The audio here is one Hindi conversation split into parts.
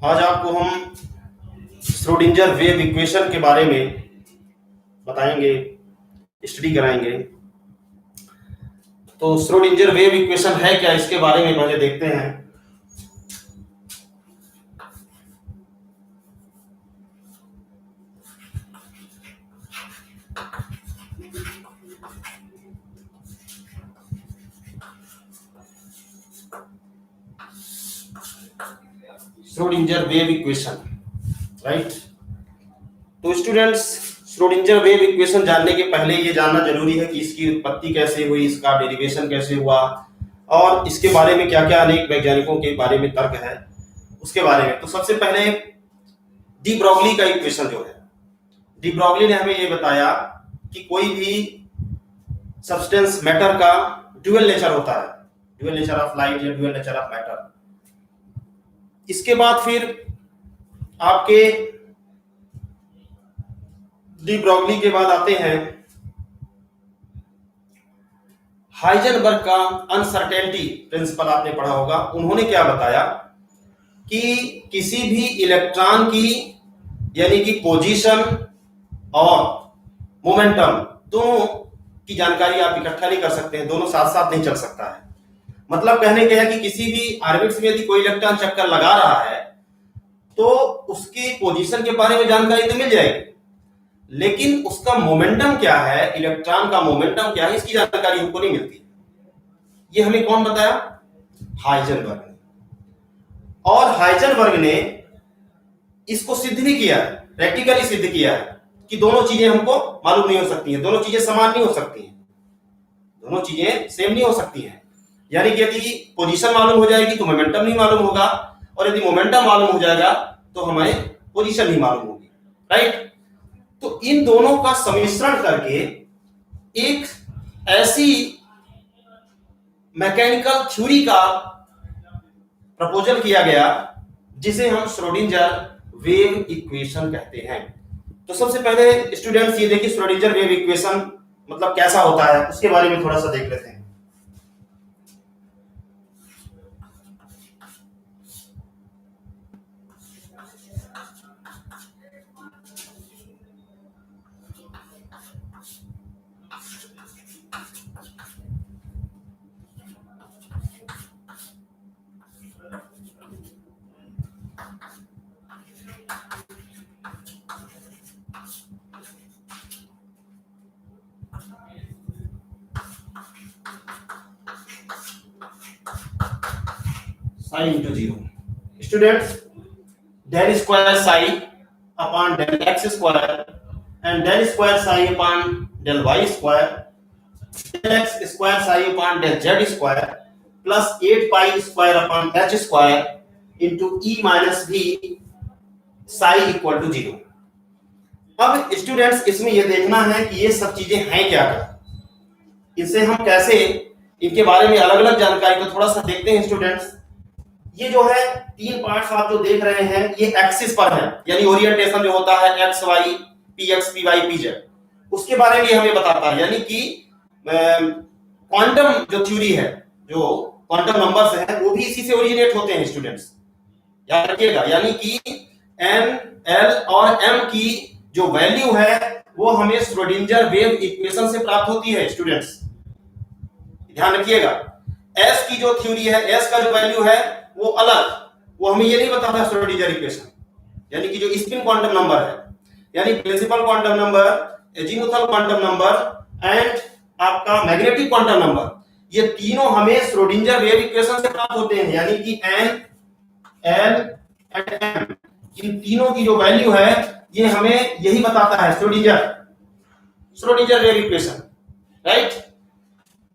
आज आपको हम श्रोडिंजर वेव इक्वेशन के बारे में बताएंगे, स्टडी कराएंगे। तो श्रोडिंजर वेव इक्वेशन है क्या, इसके बारे में पहले देखते हैं। Schrödinger wave equation, right. तो स्टूडेंट्स, श्रोडिंजर वेव इक्वेशन जानने के पहले ये जानना जरूरी है कि इसकी उत्पत्ति कैसे हुई, इसका डेरिवेशन कैसे हुआ और इसके बारे में क्या क्या अनेक वैज्ञानिकों के बारे में तर्क है उसके बारे में। तो सबसे पहले डी ब्रॉगली का इक्वेशन जो है, डी ब्रॉगली ने हमें ये बताया कि कोई भी सब्सटेंस मैटर का ड्यूअल नेचर होता है, ड्यूअल नेचर ऑफ लाइट या ड्यूअल नेचर ऑफ मैटर। इसके बाद फिर आपके डी ब्रॉगली के बाद आते हैं हाइजेनबर्ग का अनसर्टेनिटी प्रिंसिपल, आपने पढ़ा होगा। उन्होंने क्या बताया कि किसी भी इलेक्ट्रॉन की यानी कि पोजीशन और मोमेंटम दोनों की जानकारी आप इकट्ठा नहीं कर सकते हैं, दोनों साथ साथ नहीं चल सकता है। मतलब कहने के है कि किसी भी ऑर्बिट्स में यदि कोई इलेक्ट्रॉन चक्कर लगा रहा है तो उसकी पोजीशन के बारे में जानकारी तो मिल जाएगी, लेकिन उसका मोमेंटम क्या है, इलेक्ट्रॉन का मोमेंटम क्या है, इसकी जानकारी हमको नहीं मिलती। ये हमें कौन बताया? हाइजेनबर्ग ने। और हाइजेनबर्ग ने इसको सिद्ध भी किया है, प्रैक्टिकली सिद्ध किया है कि दोनों चीजें हमको मालूम नहीं हो सकती हैं, दोनों चीजें समान नहीं हो सकती हैं, दोनों चीजें सेम नहीं हो सकती हैं। यानी कि यदि पोजीशन मालूम हो जाएगी तो मोमेंटम नहीं मालूम होगा, और यदि मोमेंटम मालूम हो जाएगा तो हमें पोजीशन नहीं मालूम होगी, राइट। तो इन दोनों का सम्मिश्रण करके एक ऐसी मैकेनिकल थ्योरी का प्रपोजल किया गया जिसे हम श्रोडिंजर वेव इक्वेशन कहते हैं। तो सबसे पहले स्टूडेंट्स ये देखिए, श्रोडिंजर वेव इक्वेशन मतलब कैसा होता है उसके बारे में थोड़ा सा देख लेते हैं। Psi into zero, students, del square psi upon del x square and del square psi upon del y square, del x square psi upon del z square plus 8 pi square upon h square into e minus v psi equal to zero. अब स्टूडेंट्स, इसमें यह देखना है कि ये सब चीजें हैं क्या, इनसे हम कैसे इनके बारे में अलग अलग जानकारी को थोड़ा सा देखते हैं। स्टूडेंट्स, ये जो है तीन पार्ट्स आप जो देख रहे हैं ये एक्सिस पर है, यानी ओरिएंटेशन जो होता है x y p x p y p z, उसके बारे में हमें बताता है। यानी कि क्वांटम जो थ्योरी है, जो क्वांटम नंबर्स हैं वो भी इसी से ओरिजिनेट होते हैं। स्टूडेंट्स याद रखिएगा, यानी कि एन एल और एम की जो वैल्यू है वो हमें श्रोडिंजर वेव इक्वेशन से प्राप्त होती है। स्टूडेंट्स ध्यान रखिएगा, एस की जो थ्योरी है, एस का जो वैल्यू है वो अलग, वो हमें ये नहीं बताता श्रोडिंजर इक्वेशन। यानी कि जो स्पिन क्वांटम नंबर है, यानी principal quantum number, azimuthal quantum number and आपका मैग्नेटिक क्वांटम नंबर, ये तीनों हमें श्रोडिंजर वेव इक्वेशन से प्राप्त होते हैं। यानी कि एन एल एंड एम, इन तीनों की जो वैल्यू है ये हमें यही बताता है श्रोडिंजर वेव इक्वेशन, राइट।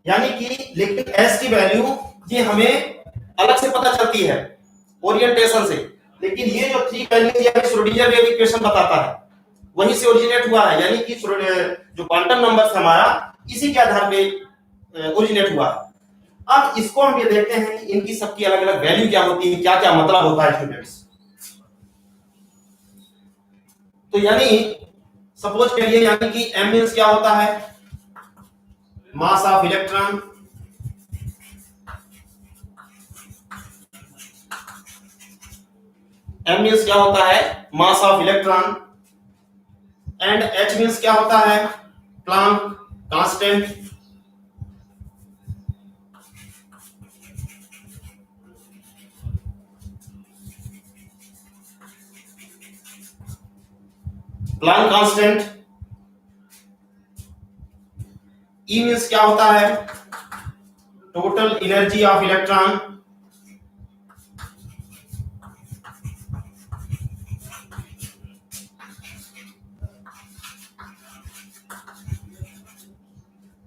यानी कि लेकिन एस की वैल्यू ये हमें अलग से पता चलती है ओरिएंटेशन से, लेकिन ये जो थ्री वैल्यू यानी श्रोडिंजर वेव इक्वेशन बताता है वहीं से ओरिजिनेट हुआ है। यानी कि जो क्वांटम नंबर हमारा इसी के आधार पे ओरिजिनेट हुआ है। अब इसको हम ये देखते हैं कि इनकी सबकी अलग अलग वैल्यू क्या होती है, क्या क्या मतलब होता है। स्टूडेंट्स, तो यानी सपोज करिए, यानी कि एम मींस क्या होता है, mass of electron, m means क्या होता है, mass of electron, and h means क्या होता है, Planck constant. Planck constant. E means क्या होता है, total energy of electron.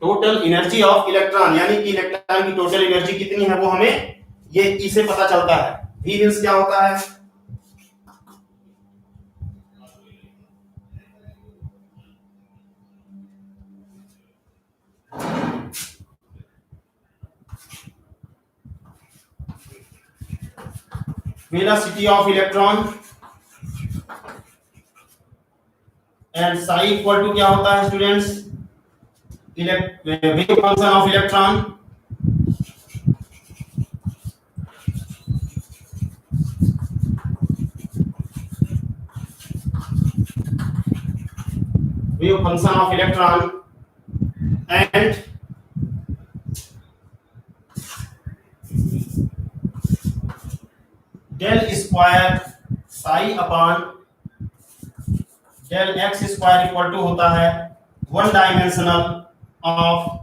Total energy of electron, यानी कि इलेक्ट्रॉन की टोटल एनर्जी कितनी है वो हमें ये E से पता चलता है। V मींस क्या होता है, velocity of electron, and psi equal to क्या होता है students, wave function of electron. Wave function of electron and del square psi upon del x square equal to होता है one dimensional of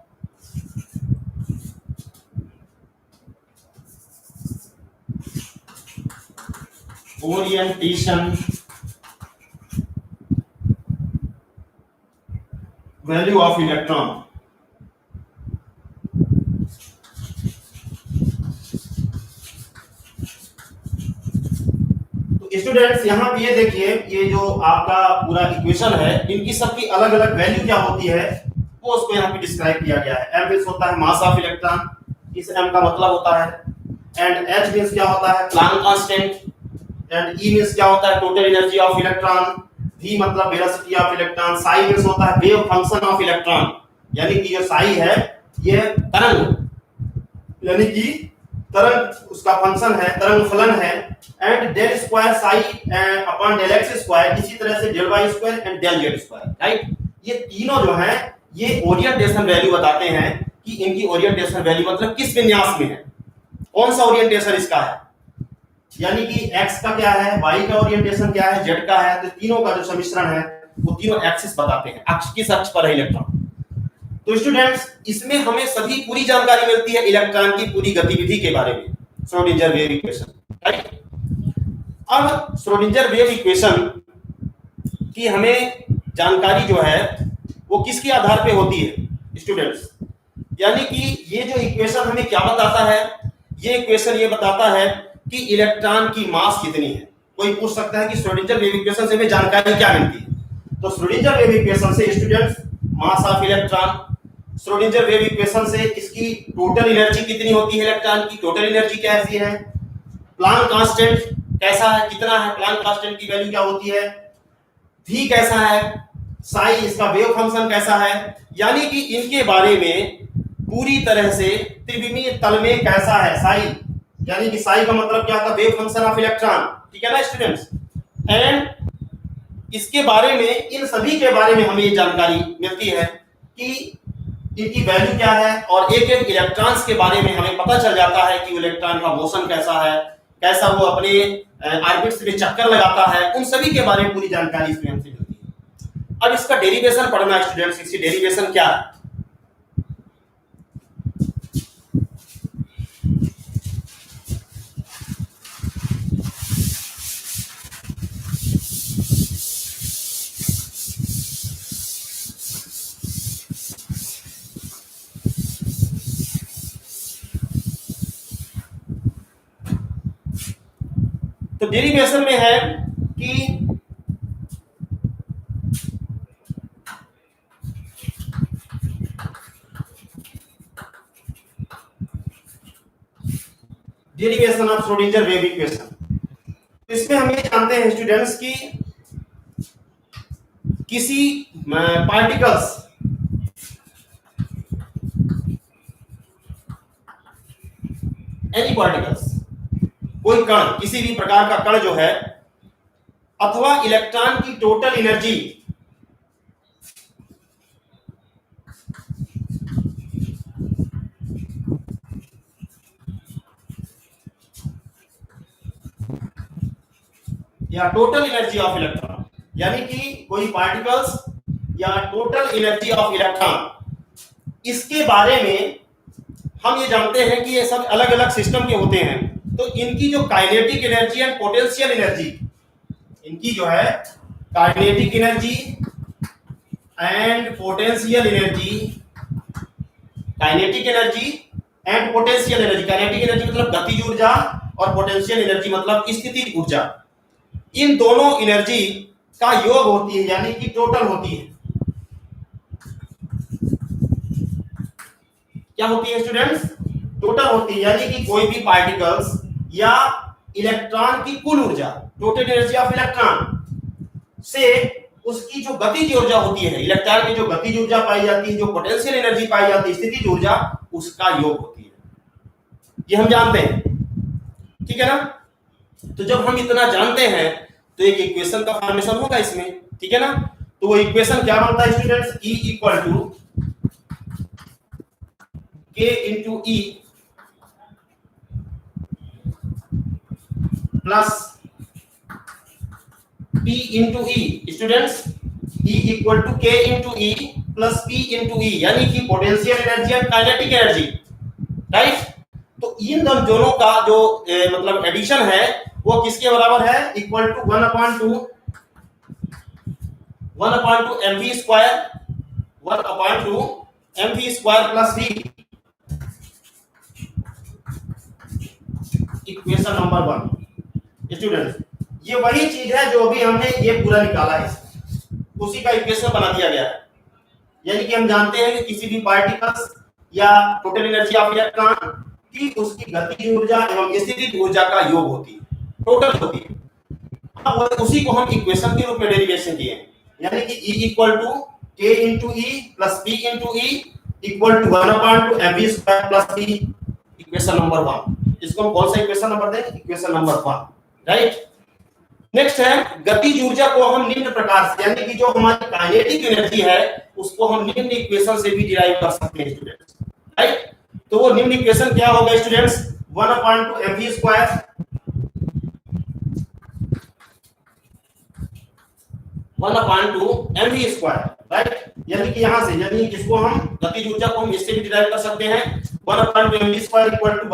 orientation value of electron. तो स्टूडेंट्स यहाँ पे ये देखिए, ये जो आपका पूरा इक्वेशन है, इनकी सबकी अलग अलग वैल्यू क्या होती है वो उसको यहाँ पे डिस्क्राइब किया गया है। m मींस होता है मास ऑफ इलेक्ट्रॉन, इस m का मतलब होता है, एंड h मींस क्या होता है, Planck constant, and E means क्या होता है, total energy of electron, V मतलब velocity of electron, psi means होता है वेव फंक्शन ऑफ इलेक्ट्रॉन, यानी कि जो psi है ये तरंग, यानी कि तरंग उसका फंक्शन है, तरंग फलन है, and del square psi upon del x square, इसी तरह से del y square and del z square, right. ये तीनों जो है ये ओरिएंटेशन वैल्यू बताते हैं कि इनकी ओरिएंटेशन वैल्यू मतलब किस विन्यास में है, कौन सा ओरिएंटेशन इसका है, यानी कि x का क्या है, y का ओरिएंटेशन क्या है, z का है, तो तीनों का जो सम्मिश्रण है वो तीनों एक्सिस बताते हैं, अक्ष किस अक्ष पर है इलेक्ट्रॉन। तो स्टूडेंट्स इसमें हमें सभी पूरी जानकारी मिलती है इलेक्ट्रॉन की पूरी गतिविधि के बारे में, श्रोडिंगर वेव इक्वेशन, राइट। अब श्रोडिंगर वेव इक्वेशन की हमें जानकारी जो है वो किसके आधार पे होती है स्टूडेंट्स, यानी कि ये जो इक्वेशन हमें क्या बताता है, ये इक्वेशन ये बताता है कि इलेक्ट्रॉन की मास कितनी है। कोई पूछ सकता है कि श्रोडिंगर वेव इक्वेशन से हमें जानकारी क्या मिलती है, तो श्रोडिंगर वेव इक्वेशन से students mass of electron, Schrodinger wave equation से इसकी टोटल एनर्जी कितनी होती है, इलेक्ट्रॉन की टोटल एनर्जी कैसी है, प्लैंक कांस्टेंट कैसा है, कितना है, प्लैंक कांस्टेंट की वैल्यू क्या होती है, V कैसा है, psi इसका वेव फंक्शन कैसा है, यानी कि इनके बारे में पूरी तरह से त्रिविमीय तल में कैसा है psi, यानी कि psi का मतलब क्या था, वेव फंक्शन ऑफ इलेक्ट्रॉन, ठीक है ना स्टूडेंट्स। एंड इसके बारे में, इन सभी के बारे में हमें ये जानकारी मिलती है कि इनकी वैल्यू क्या है, और एक एक इलेक्ट्रॉन्स के बारे में हमें पता चल जाता है कि इलेक्ट्रॉन का मोशन कैसा है, कैसा वो अपने ऑर्बिट्स में चक्कर लगाता है, उन सभी के बारे में पूरी जानकारी इसमें हमसे मिलती है। अब इसका डेरिवेशन पढ़ना स्टूडेंट्स, इसकी डेरिवेशन क्या है। तो डेरिवेशन में है कि derivation of Schrodinger wave equation, इसमें हम ये जानते हैं स्टूडेंट्स कि किसी पार्टिकल्स एनी पार्टिकल्स, कोई कण, किसी भी प्रकार का कण जो है अथवा इलेक्ट्रॉन की टोटल एनर्जी या टोटल एनर्जी ऑफ इलेक्ट्रॉन, यानी कि कोई पार्टिकल्स या टोटल एनर्जी ऑफ इलेक्ट्रॉन, इसके बारे में हम ये जानते हैं कि ये सब अलग अलग सिस्टम के होते हैं। तो इनकी जो kinetic energy and potential energy, इनकी जो है kinetic energy and potential energy, kinetic energy and potential energy, kinetic energy मतलब गतिज ऊर्जा और पोटेंशियल एनर्जी मतलब स्थितिज ऊर्जा, इन दोनों एनर्जी का योग होती है, यानी कि टोटल होती है। क्या होती है स्टूडेंट्स? टोटल होती है, यानी कि कोई भी पार्टिकल्स या इलेक्ट्रॉन की कुल ऊर्जा, टोटल एनर्जी ऑफ इलेक्ट्रॉन से उसकी जो गतिज ऊर्जा होती है, इलेक्ट्रॉन की जो गतिज ऊर्जा पाई जाती है, जो पोटेंशियल एनर्जी पाई जाती है, स्थितिज ऊर्जा, उसका योग होती है। ये हम जानते हैं, ठीक है ना? तो जब हम इतना जानते हैं तो एक इक्वेशन का फॉर्मेशन होगा इसमें, ठीक है ना? तो वो इक्वेशन क्या बनता है students? E equal to K into E plus P into E। Students, E equal to K into E plus P into E, यानी कि पोटेंशियल एनर्जी और काइनेटिक एनर्जी, राइट? तो इन दोनों का जो मतलब एडिशन है वो किसके बराबर है? Equal to 1/2 mv square, 1/2 mv square plus v। Equation number 1। Students, ये वही चीज है जो अभी हमने ये पूरा निकाला है, उसी का इक्वेशन बना दिया गया है। यानी कि हम जानते हैं कि किसी भी पार्टिकल्स या टोटल एनर्जी ऑफ इलेक्ट्रॉन की उसकी गतिज ऊर्जा एवं स्थितिज ऊर्जा का योग होती है, टोटल होती है। अब उसी को हम इक्वेशन के रूप में डेरिवेशन किए हैं, यानी कि E equal to K into E plus P into E equal to 1/2 mv square plus v। Equation number 1। इसको हम कौन सा इक्वेशन नंबर दें? Equation number 1, right? नेक्स्ट है गतिज ऊर्जा को हम निम्न प्रकार से, यानी कि जो हमारी काइनेटिक एनर्जी है उसको हम निम्न इक्वेशन से भी डिराइव कर सकते हैं स्टूडेंट्स, राइट? तो वो निम्न इक्वेशन क्या होगा students? 1/2 mv square 1/2 mv square, right? यानी कि यहां से, यानी इसको हम गतिज ऊर्जा को हम इससे भी डिराइव कर सकते हैं। 1/2 mv square equal to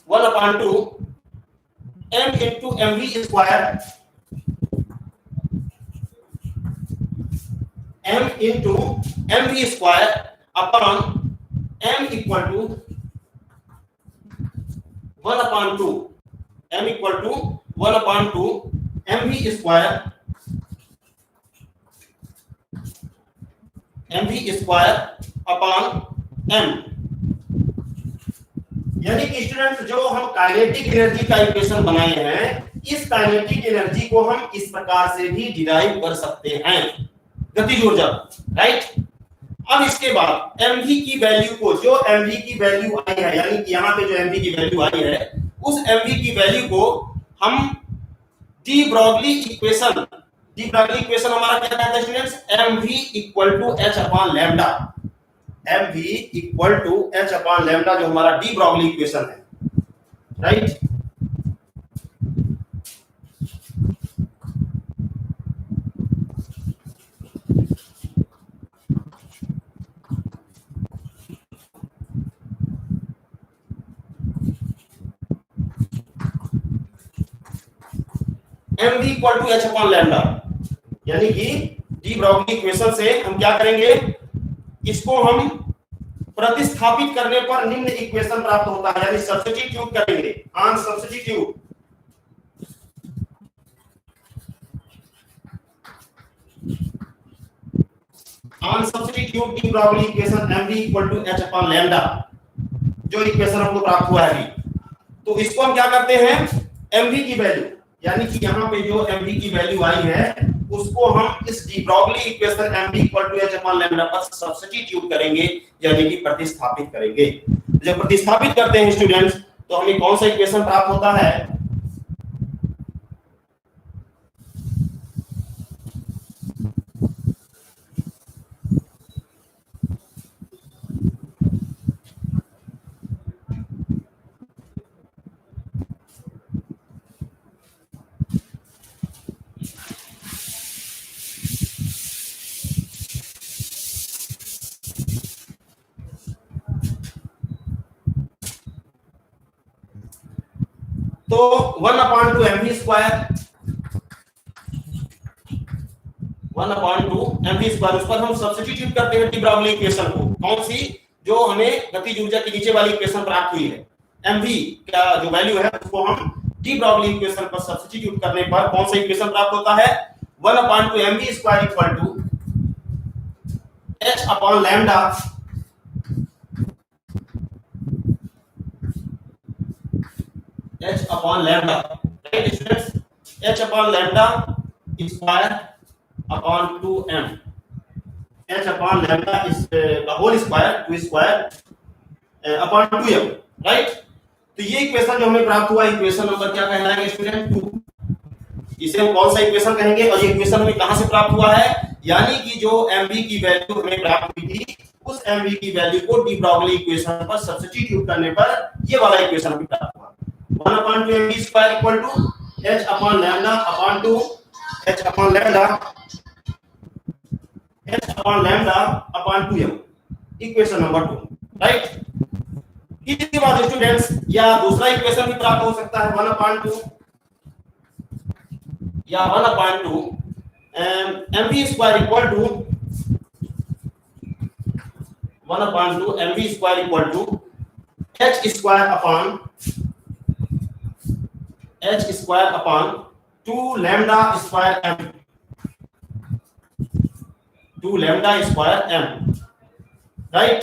1/2 m into mv square, m into mv square upon m equal to 1/2 m equal to 1/2 mv square, mv square upon m। यानी कि स्टूडेंट्स, जो हम काइनेटिक एनर्जी का इक्वेशन बनाए हैं, इस काइनेटिक एनर्जी को हम इस प्रकार से भी डिराइव कर सकते हैं, गतिज ऊर्जा, राइट? अब इसके बाद mv की वैल्यू को, जो mv की वैल्यू आई है, यानी कि यहाँ पे जो mv की वैल्यू आई है, उस mv की वैल्यू को हम de Broglie equation, de Broglie equation हमारा क्या कहता है students? mv equal to h upon lambda, mv equal to h upon lambda, जो हमारा डी ब्रॉगली इक्वेशन है, right? mv equal to h upon lambda, यानी कि डी ब्रॉगली इक्वेशन से हम क्या करेंगे? इसको हम प्रतिस्थापित करने पर निम्न इक्वेशन प्राप्त होता है, यानी सब्स्टिट्यूट करेंगे, on substitute de Broglie equation mv equal to h upon lambda, जो इक्वेशन हमको प्राप्त हुआ है अभी। तो इसको हम क्या करते हैं? mv की वैल्यू, यानी कि यहाँ पे जो mv की वैल्यू आई है उसको हम इस de Broglie equation mv equal to h upon lambda पर सब्स्टिट्यूट करेंगे, यानी कि प्रतिस्थापित करेंगे। जब प्रतिस्थापित करते हैं स्टूडेंट्स, तो हमें कौन सा इक्वेशन प्राप्त होता है? तो 1/2 mv स्क्वायर 1/2 mv स्क्वायर, उस पर हम सब्स्टिट्यूट करते हैं डी ब्रागली इक्वेशन को, कौन सी, जो हमें गतिज ऊर्जा की नीचे वाली इक्वेशन प्राप्त हुई है, mv का जो वैल्यू है उसको हम डी ब्रागली इक्वेशन पर सब्स्टिट्यूट करने पर कौन सा इक्वेशन प्राप्त होता है, 1/2 mv square equal to h upon lambda h upon lambda, right students, h upon lambda square upon 2m, h upon lambda is whole square 2 square upon 2m, right. तो ये इक्वेशन जो हमें प्राप्त हुआ, इक्वेशन नंबर क्या कहलाएगा स्टूडेंट, 2। इसे हम कौन सा इक्वेशन कहेंगे, और ये इक्वेशन हमें कहां से प्राप्त हुआ है, यानी कि जो mv की वैल्यू हमें प्राप्त हुई थी उस mv की वैल्यू को डी ब्रागली इक्वेशन पर सब्स्टिट्यूट करने पर ये वाला इक्वेशन हमें प्राप्त हुआ, 1/2 mv square equal to h upon lambda upon 2 h upon lambda upon 2m, equation number 2, right. इसके बाद स्टूडेंट्स या दूसरा इक्वेशन भी प्राप्त हो सकता है 1/2 या 1/2 mv square equal to 1/2 mv square equal to h square upon 2 lambda square m, 2 lambda square m, right.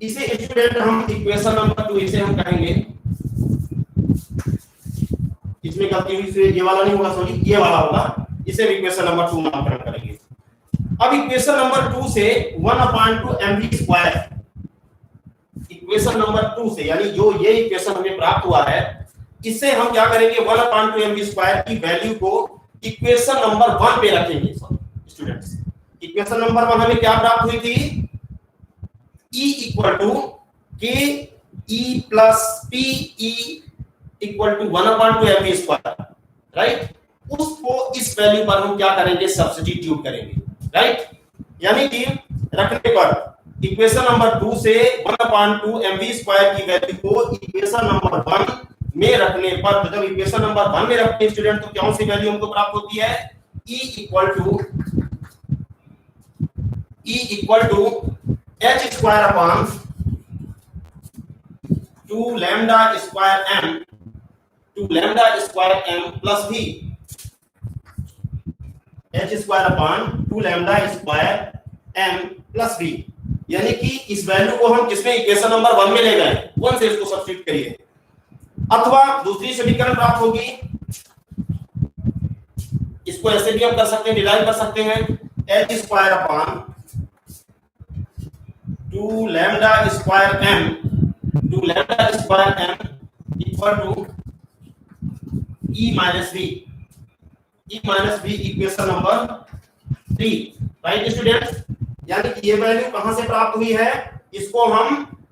इसे स्टूडेंट हम इक्वेशन नंबर 2 इसे हम कहेंगे, इसमें गलती हुई से ये वाला नहीं होगा, सॉरी ये वाला होगा, इसे इक्वेशन नंबर 2 नामकरण करेंगे। अब इक्वेशन नंबर 2 से 1/2 mv स्क्वायर, इक्वेशन नंबर 2 से यानी जो ये इक्वेशन हमें प्राप्त हुआ है, इससे हम क्या करेंगे, 1/2 mv स्क्वायर की वैल्यू को इक्वेशन नंबर 1 पे रखेंगे स्टूडेंट्स। इक्वेशन नंबर 1 हमें क्या प्राप्त हुई थी, E equal to k e plus p e equal to 1/2 mv square, right. उसको इस वैल्यू पर हम क्या करेंगे, सब्स्टिट्यूट करेंगे, राइट। यानी कि रखने पर इक्वेशन नंबर 2 से 1/2 mv स्क्वायर की वैल्यू को इक्वेशन नंबर 1 में रखने पर, तो जब इक्वेशन नंबर 1 में रखते हैं स्टूडेंट तो कौन सी वैल्यू हमको प्राप्त होती है, E equal to h square upon 2 lambda square m plus v, h square upon 2 lambda square m plus v, यानी कि इस वैल्यू को हम किसमें, इक्वेशन नंबर 1 में ले गए, 1 से इसको सब्स्टिट्यूट करिए, अथवा दूसरी समीकरण प्राप्त होगी, इसको ऐसे भी हम कर सकते हैं, डिराइव कर सकते हैं, h square upon 2 lambda square m equal to e minus v equation number 3, right students. यानी कि ये वैल्यू कहां से प्राप्त हुई है, इसको हम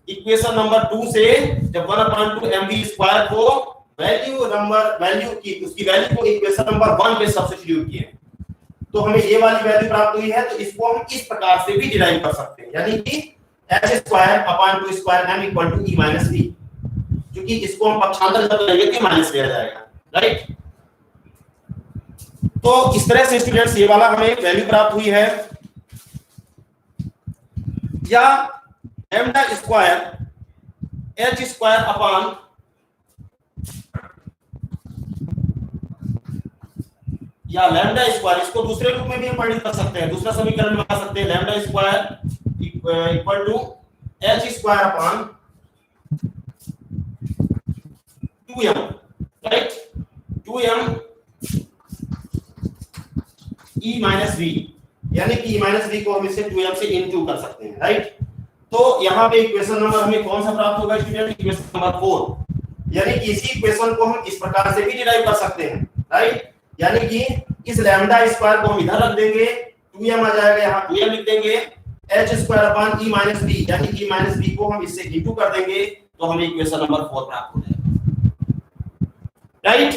इक्वेशन नंबर 2 से जब 1/2 mv स्क्वायर को वैल्यू की उसकी वैल्यू को इक्वेशन नंबर 1 पे सब्स्टिट्यूट किए तो हमें ये वाली वैल्यू प्राप्त हुई है, तो इसको हम इस प्रकार से भी डिराइव कर सकते हैं, यानी कि h square upon 2 square m equal to e minus v, क्योंकि इसको हम पक्षांतर कर लेंगे तो माइनस लिया जाएगा, राइट। तो इस तरह से स्टूडेंट्स ये वाला हमें वैल्यू प्राप्त हुई है, या lambda square h square upon या लैम्डा स्क्वायर, इसको दूसरे रूप में भी हम परिवर्तित कर सकते हैं, दूसरा समीकरण बना सकते हैं, lambda square equal to h square upon 2m, right, 2m e minus v, यानी कि e माइनस v को हम इसे 2m से इनटू कर सकते हैं, राइट। तो यहाँ पे इक्वेशन नंबर हमें कौन सा प्राप्त होगा स्टूडेंट, इक्वेशन नंबर 4, यानी कि इसी इक्वेशन को हम इस प्रकार से भी डिराइव कर सकते हैं, राइट। यानी कि इस लैम्डा स्क्वायर को हम इधर रख देंगे, 2m आ जाएगा, यहाँ 2m लिख देंगे, h square upon e minus v, यानी e माइनस v को हम इससे इनटू कर देंगे तो हमें इक्वेशन नंबर 4 प्राप्त हो जाएगा, राइट।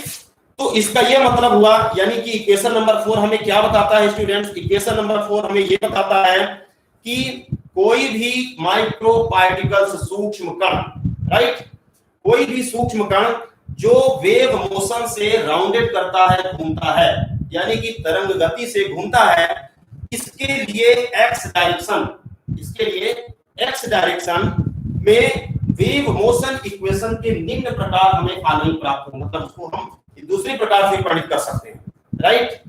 तो इसका ये मतलब हुआ, यानी कि इक्वेशन नंबर 4 हमें क्या बताता है स्टूडेंट्स, इक्वेशन नंबर 4 हमें ये बताता है कि कोई भी माइक्रो पार्टिकल्स सूक्ष्म कण, राइट, कोई भी सूक्ष्म कण जो वेव मोशन से राउंडेड करता है, घूमता है, यानी कि तरंग गति से घूमता है, इसके लिए एक्स डायरेक्शन में वेव मोशन इक्वेशन के निम्न प्रकार हमें फॉलोइंग प्राप्त होगा, मतलब उसको हम दूसरी प्रकार से परिणित कर सकते हैं, राइट।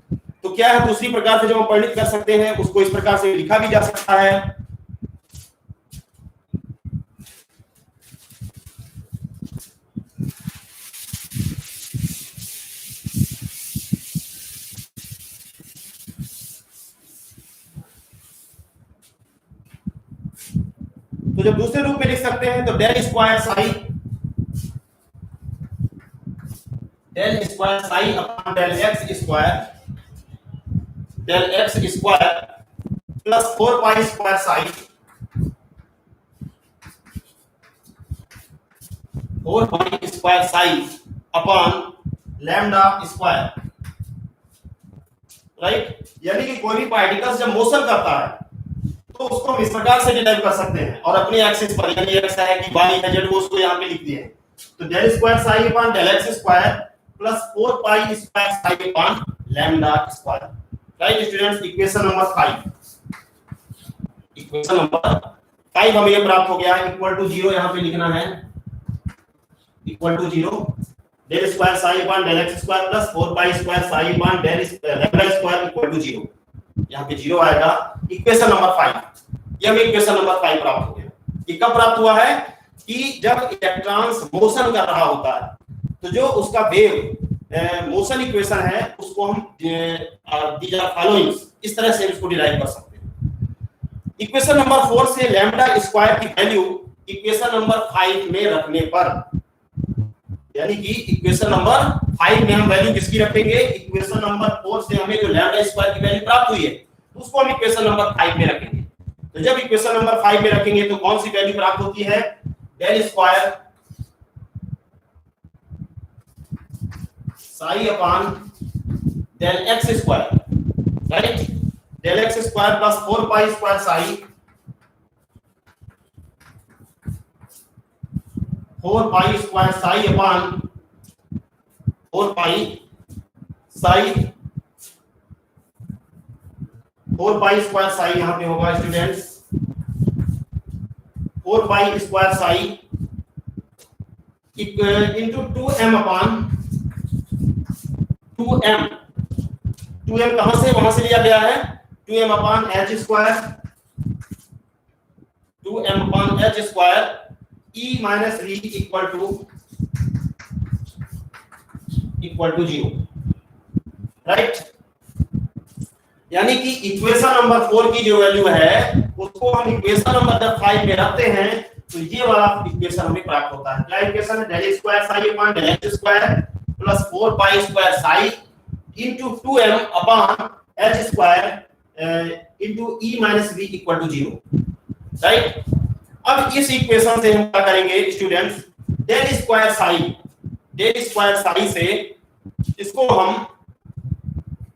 तो क्या है दूसरी प्रकार से जो हम परिणित कर सकते हैं, उसको इस प्रकार से लिखा भी जा सकता है। तो जब दूसरे रूप में लिख सकते हैं तो del square psi upon del x square plus 4 pi square psi 4 pi square psi upon lambda square, right. यानी कि कोई भी पार्टिकल जब मोशन करता है तो उसको हम इस प्रकार से डिराइव कर सकते हैं और अपने एक्सिस पर, यानी एक्स है कि वाई है जेड, वो उसको यहां पे लिख दिए। तो del square psi upon del x square plus 4 pi square psi upon lambda square, right students. Equation number 5 हमें ये प्राप्त हो गया है। इक्वल टू 0 यहां पे लिखना है, equal to 0 del square psi upon del x square plus 4 pi square psi upon del lambda square equal to 0। यहाँ पे 0 आएगा। इक्वेशन नंबर 5, ये हमें इक्वेशन नंबर 5 प्राप्त हो गया। ये कब प्राप्त हुआ है कि जब इलेक्ट्रॉन्स मोशन कर रहा होता है तो जो उसका वेव मोशन इक्वेशन है उसको हम दीज आर फॉलोइंग इस तरह से इसको डिराइव कर सकते हैं। इक्वेशन नंबर 4 से लैम्डा स्क्वायर की वैल्यू इक्वेशन नंबर 5 में रखने पर, यानी कि इक्वेशन नंबर 5 में हम वैल्यू किसकी रखेंगे, इक्वेशन नंबर 4 से हमें जो लैम्डा स्क्वायर की वैल्यू प्राप्त हुई है उसको हम इक्वेशन नंबर 5 में रखेंगे। तो जब इक्वेशन नंबर 5 में रखेंगे तो कौन सी वैल्यू प्राप्त होती है, del square psi upon del x square, right. Del x square plus 4 pi square psi 4 pi square psi upon 4 pi psi 4 pi square psi यहां पे होगा students 4 pi square psi into 2m upon 2m कहां से, वहां से लिया गया है 2m upon h square 2m upon h square e minus v equal to 0, right. यानी कि इक्वेशन नंबर 4 की जो वैल्यू है उसको हम इक्वेशन नंबर 5 में रखते हैं तो ये वाला इक्वेशन हमें प्राप्त होता है। क्या इक्वेशन है, del square psi upon del x square plus 4 pi square psi into 2m upon h square into e minus v equal to 0, right. अब इस इक्वेशन से हम क्या करेंगे स्टूडेंट्स, डेल स्क्वायर साई से इसको हम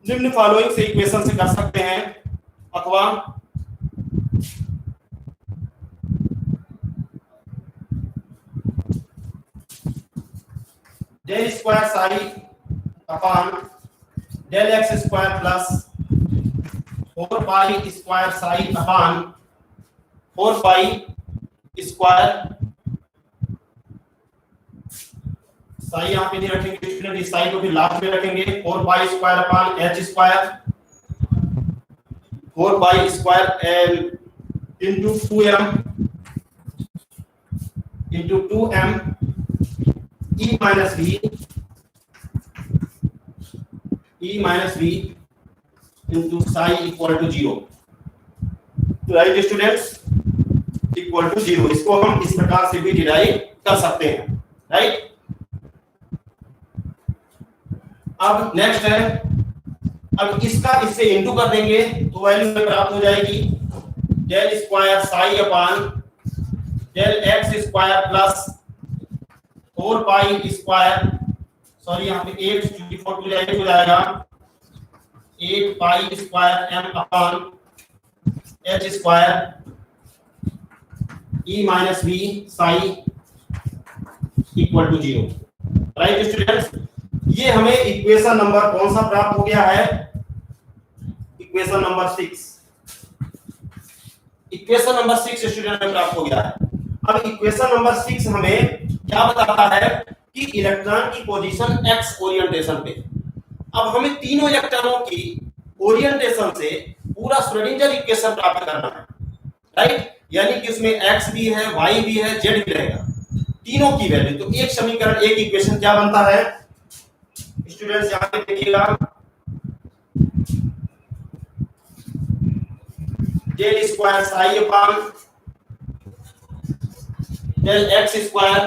निम्न फॉलोइंग से इक्वेशन से कर सकते हैं, अथवा del square psi upon del x square plus 4 pi square psi upon 4 pi square psi यहां पे नहीं रखेंगे स्टूडेंट, इस साई को भी लास्ट में रखेंगे 4 pi square upon h square 4 pi square into 2m e minus v into psi equal to 0, right students, equal to 0। इसको हम इस प्रकार से भी डिराइव कर सकते हैं, राइट। अब नेक्स्ट है, अब इसका इससे इंटू कर देंगे तो वैल्यू प्राप्त हो जाएगी del square psi upon del x square plus 4 pi square, sorry यहाँ पे 8 हो जाएगा 8 pi square m upon h square e minus v psi equal to 0। Right students, ये हमें इक्वेशन नंबर कौन सा प्राप्त हो गया है? Equation number 6। Equation number 6 student में प्राप्त हो गया है। अब इक्वेशन नंबर 6 हमें क्या बताता है कि इलेक्ट्रॉन की पोजीशन एक्स ओरिएंटेशन पे। अब हमें तीनों इलेक्ट्रॉनों की ओरिएंटेशन से पूरा श्रोडिंगर इक्वेशन प्राप्त करना है, राइट? यानी कि उसमें एक्स भी है, वाई भी है, जेड भी रहेगा, तीनों की वैल्यू। तो एक समीकरण, एक इक्वेशन क्या बनता है स्टूडेंट्स? यहां पे देखिएगा, del square psi upon del x square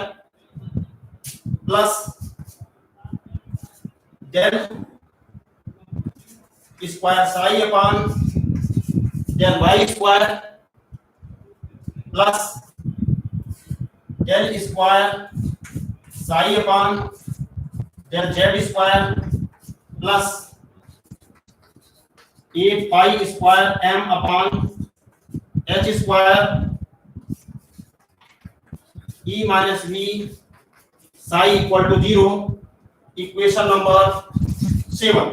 plus del square psi upon del y square plus del square psi upon del z square plus 8 pi square m upon h square e minus v psi equal to 0। Equation number 7।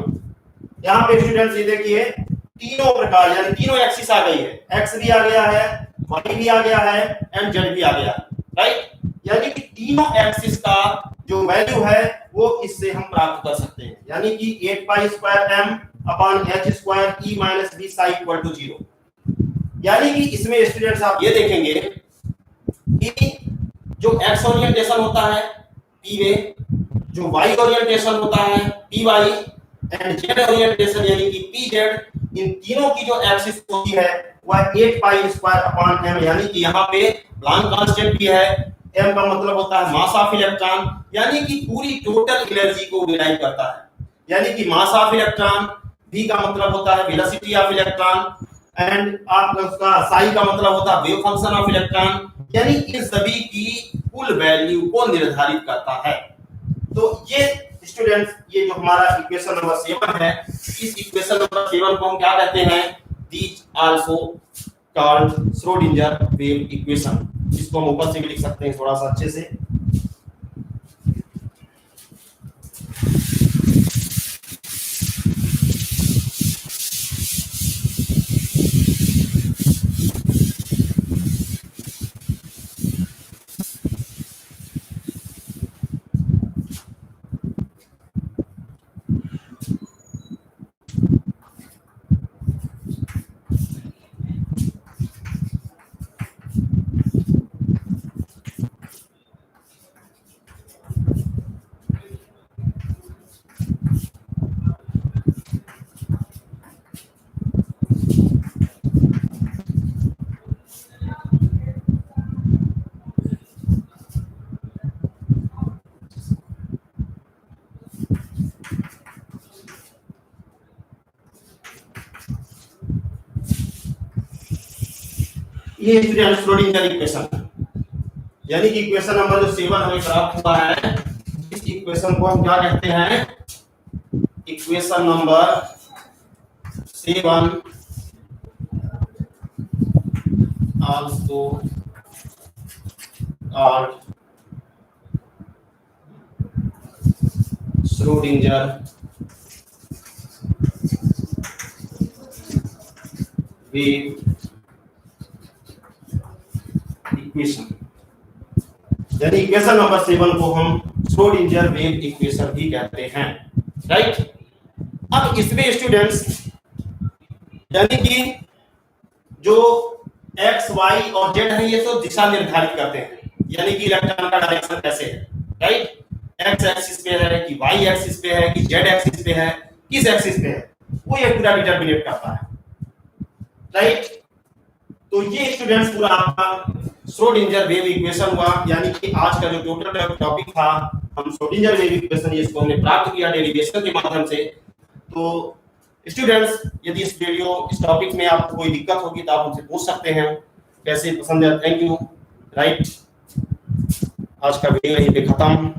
यहां पे स्टूडेंट्स ये देखिए, तीनों प्रकार यानी तीनों एक्सिस आ गई है, एक्स भी आ गया है, वाई भी आ गया है एंड जेड भी आ गया है, राइट? यानी कि तीनों एक्सिस का जो वैल्यू है वो इससे हम प्राप्त कर सकते हैं, यानी कि 8 pi square m upon h square e minus b psi equal to 0। यानी कि इसमें स्टूडेंट्स आप ये देखेंगे कि जो एक्स ओरिएंटेशन होता है पी वे, जो वाई ओरिएंटेशन होता है p y and z orientation यानी कि पी जेड, इन तीनों की जो एक्सिस होती है वह 8 पाई स्क्वायर अपान एम, यानी कि यहाँ पे प्लैंक कांस्टेंट भी है, एम का मतलब होता है मास ऑफ इलेक्ट्रॉन, यानी कि पूरी टोटल एनर्जी को डिराइव करता है। यानी कि मास ऑफ इलेक्ट्रॉन, v का मतलब होता है वेलोसिटी ऑफ इलेक्ट्रॉन एंड आपका उसका साई का मतलब होता है वेव फंक्शन ऑफ इलेक्ट्रॉन, यानी इन सभी की कुल वैल्यू को निर्धारित करता है। तो ये स्टूडेंट्स, ये जो हमारा इक्वेशन नंबर 7 है, इस इक्वेशन नंबर 7 को हम क्या कहते हैं? These also called Schrodinger wave equation. इसको हम ऊपर से भी लिख सकते हैं थोड़ा सा अच्छे से। ये स्टूडेंट श्रोडिंगर इक्वेशन, यानी कि इक्वेशन नंबर जो 7 हमें प्राप्त हुआ है, इस इक्वेशन को हम क्या कहते हैं? Equation number 7 also called Schrodinger wave equation, यानी इक्वेशन नंबर 7 को हम श्रोडिंगर वेव इक्वेशन भी कहते हैं, राइट? अब इसमें स्टूडेंट्स यानी कि जो एक्स वाई और जेड है ये तो दिशा निर्धारित करते हैं, यानी कि इलेक्ट्रॉन का डायरेक्शन कैसे है, राइट? एक्स एक्सिस पे है कि वाई एक्सिस पे है कि जेड एक्सिस पे है, किस एक्सिस पे है, वो ये पूरा डिटरमिनेट करता है, राइट? तो ये स्टूडेंट्स पूरा आपका श्रोडिंगर वेव इक्वेशन हुआ, यानी कि आज का जो टोटल टॉपिक था हम श्रोडिंगर वेव इक्वेशन इसको हमने प्राप्त किया डेरिवेशन के माध्यम से। तो स्टूडेंट्स, यदि इस टॉपिक में आपको कोई दिक्कत होगी तो आप मुझसे पूछ सकते हैं। कैसे पसंद है? Thank you, right? आज का वीडियो यहीं पे खत्म।